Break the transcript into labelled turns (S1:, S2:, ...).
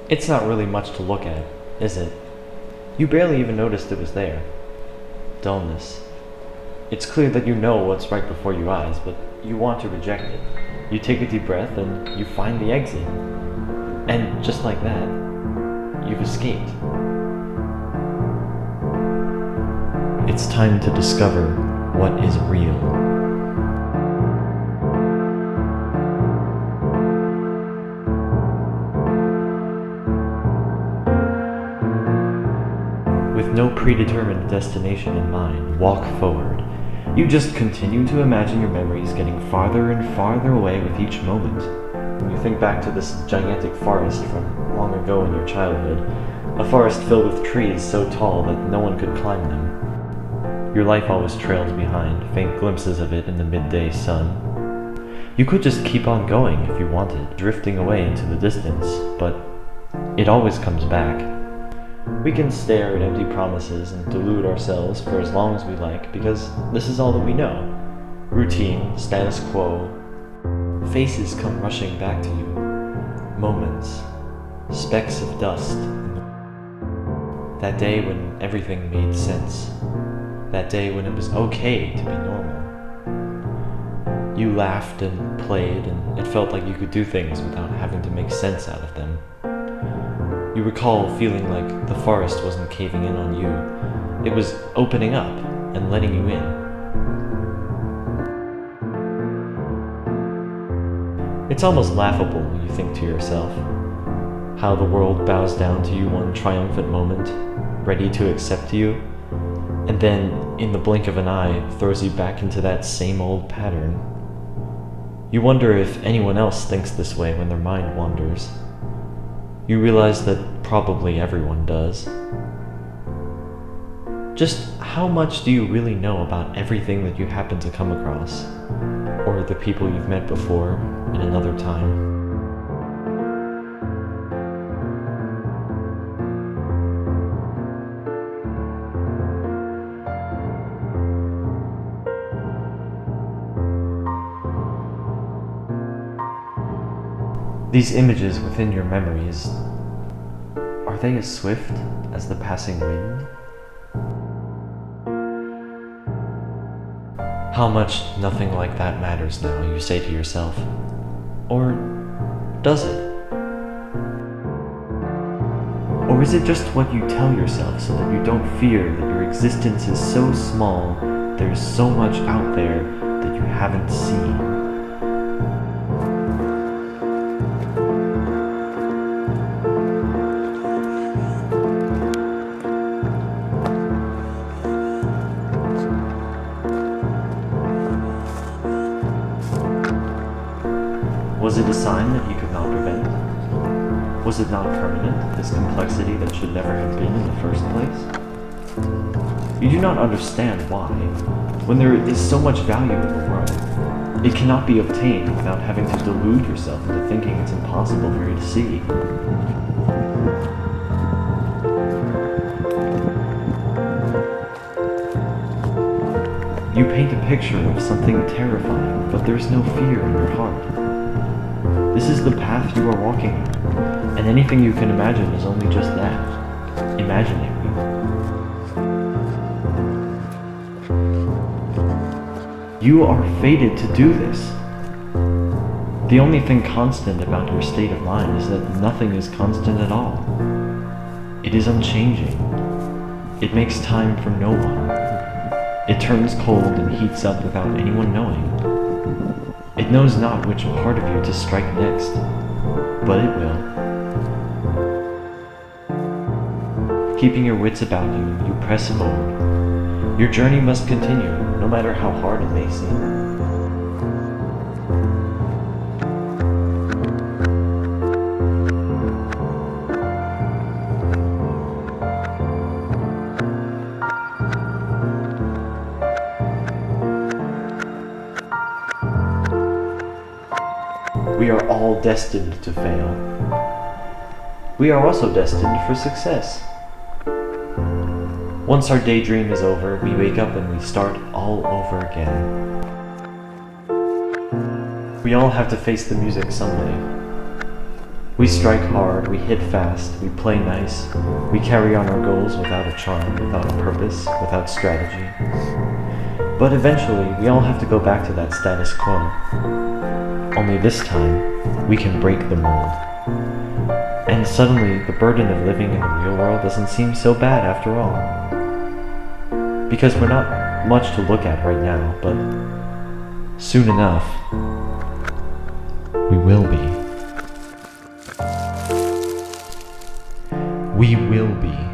S1: It's not really much to look at, is it? You barely even noticed it was there. Dullness. It's clear that you know what's right before your eyes, but you want to reject it. You take a deep breath and you find the exit. And just like that, you've escaped. It's time to discover what is real. With no predetermined destination in mind, walk forward. You just continue to imagine your memories getting farther and farther away with each moment. When you think back to this gigantic forest from long ago in your childhood, a forest filled with trees so tall that no one could climb them. Your life always trails behind, faint glimpses of it in the midday sun. You could just keep on going if you wanted, drifting away into the distance, but it always comes back. We can stare at empty promises and delude ourselves for as long as we like because this is all that we know. Routine, status quo. Faces come rushing back to you. Moments. Specks of dust. That day when everything made sense. That day when it was okay to be normal. You laughed and played and it felt like you could do things without having to make sense out of them. You recall feeling like the forest wasn't caving in on you. It was opening up and letting you in. It's almost laughable when you think to yourself how the world bows down to you one triumphant moment, ready to accept you, and then, in the blink of an eye, throws you back into that same old pattern. You wonder if anyone else thinks this way when their mind wanders. You realize that probably everyone does. Just how much do you really know about everything that you happen to come across, or the people you've met before in another time? These images within your memories, are they as swift as the passing wind? How much nothing like that matters now, you say to yourself. Or does it? Or is it just what you tell yourself so that you don't fear that your existence is so small, there's so much out there that you haven't seen? Was it a sign that you could not prevent? Was it not permanent, this complexity that should never have been in the first place? You do not understand why, when there is so much value in the world, it cannot be obtained without having to delude yourself into thinking it's impossible for you to see. You paint a picture of something terrifying, but there's no fear in your heart. This is the path you are walking on, and anything you can imagine is only just that, imaginary. You are fated to do this. The only thing constant about your state of mind is that nothing is constant at all. It is unchanging. It makes time for no one. It turns cold and heats up without anyone knowing. It knows not which part of you to strike next, but it will. Keeping your wits about you, you press forward. Your journey must continue, no matter how hard it may seem. We are all destined to fail. We are also destined for success. Once our daydream is over, we wake up and we start all over again. We all have to face the music someday. We strike hard, we hit fast, we play nice, we carry on our goals without a charm, without a purpose, without strategy. But eventually, we all have to go back to that status quo. Only this time, we can break the mold. And suddenly, the burden of living in the real world doesn't seem so bad after all. Because we're not much to look at right now, but soon enough, we will be. We will be.